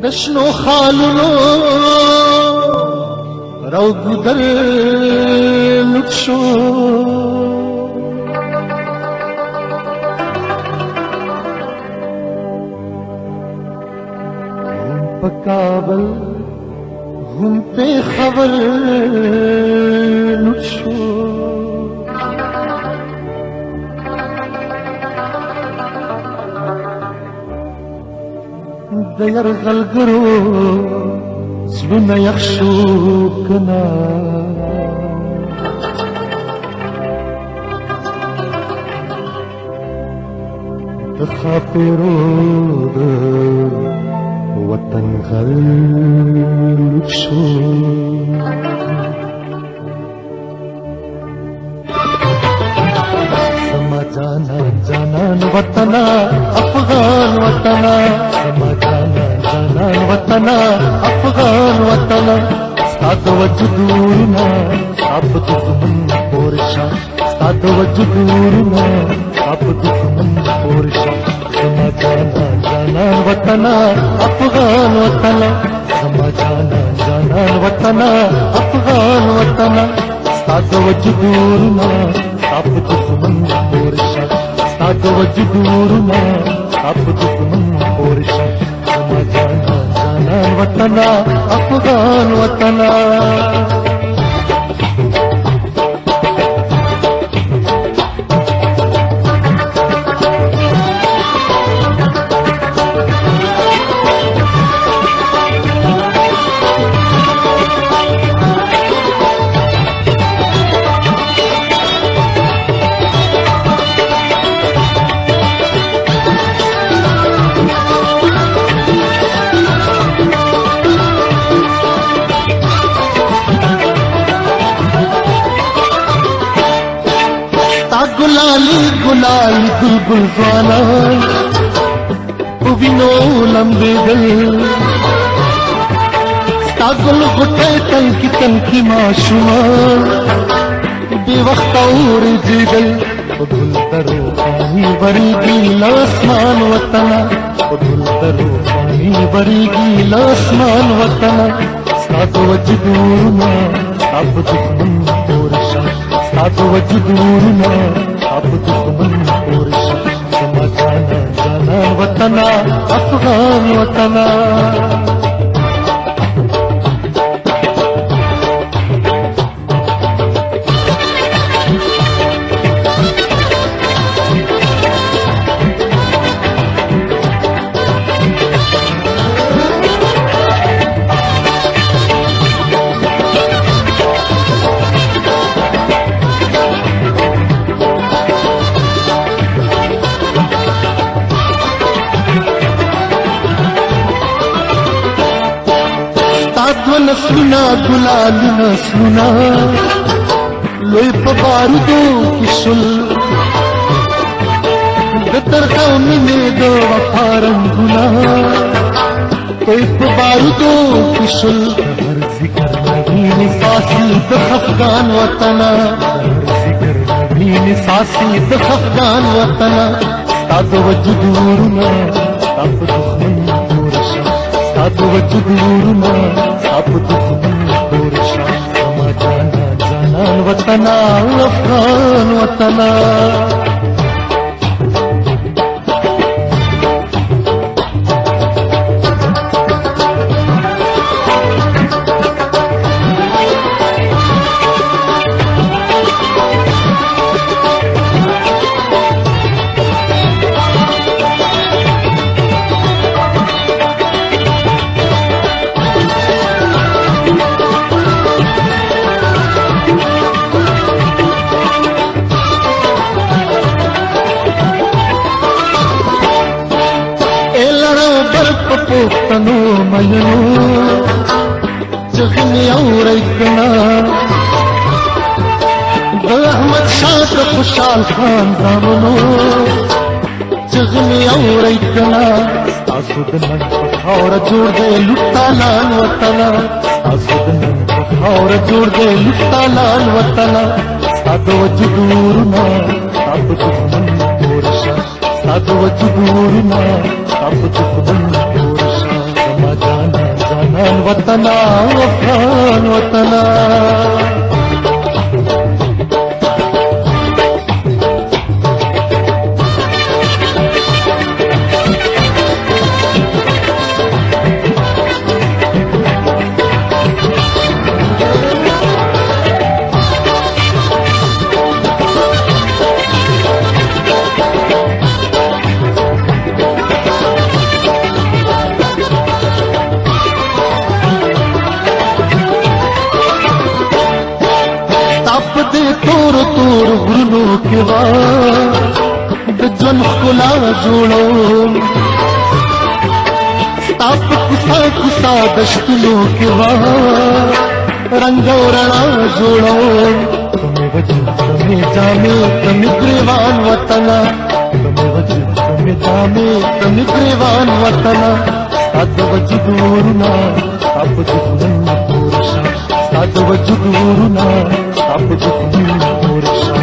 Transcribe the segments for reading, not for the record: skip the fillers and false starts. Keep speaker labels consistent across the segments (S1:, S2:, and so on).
S1: دشنو خالونو رو گودر لطشو پکابل هم پہ خبر لطشو دیر غلگرو زلون یخشو کنا دخاپیرو وطن غلب شو سما جانا جانان وطنا افغان وطنا سما جانا جانان وطنا افغان وطنا استاد وجدورنا اب دشمن پورشا استاد وجدورنا اب دشمن پورشا سما جانا جانان وطنا افغان وطنا سما جانا جانان وطنا افغان وطنا استاد وجدورنا اب دشمن پورشا استاد وجدورنا اب دشمن پورشا سما جانا جانان وطنا افغان وطنا गुलाली गुलाली बुलबुल ज़्वाला उबिनो लंबे गल स्तागुल गुटे तनकी माशुमा बेवक्त और जिगल उधुल दरो पानी बरीगी लासमान वतना उधुल दरो पानी बरीगी लासमान वतना साद वजदूरना अब दुश्मन पोरशा साद वजदूरना अब दुश्मन पोरशा समा जाना जाना वतना अफगान वतना नस्लुना गुलाल नस्लुना लोई पबारुदो किशुल गतर कौमी में दो वफारम गुना कोई पबारुदो किशुल हर जिक्र नबी निसासी दखफगान वतना हर जिक्र नबी निसासी दखफगान वतना साद वजदूरना अब दुश्मन पोरशा साद वजदूरना अब दुश्मन पोरशा समा जाना जानान वतना अफगान वतना पोतनो मयनो जख्मी और इतना अहमद शाह खुशाल खान दामनो जख्मी और इतना आसुदन और जोड़ दे लुट्टा लाल वतना आसुदन और जोड़ दे लुट्टा लाल वतना साद वजदूरना अब दुश्मन पोरशा साद वजदूरना अब दुश्मन पोरशा समा अफगान वतना अफगान वतना तोर तोर गुरनो के जन खुला जोड़ो ताप कुसा कुसा दश्तनो के रंगोरणा जोड़ो तुम्हें वजह तुम्हें जामे तुम्हें ग्रेवान वतना तुम्हें वजह तुम्हें जामे तुम्हें ग्रेवान वतना साध वजुदूरना ताप जुगनन पुरुषा साध वजुदूरना ताप जुगनन पुरुषा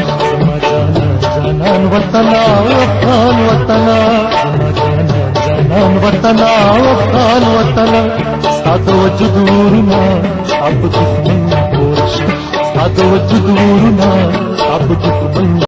S1: जानान वतना अफगान वतना जानान वतना अफगान वतना साध वजुदूरना ताप जुगनन पुरुषा साध वजुदूरना ताप जुगनन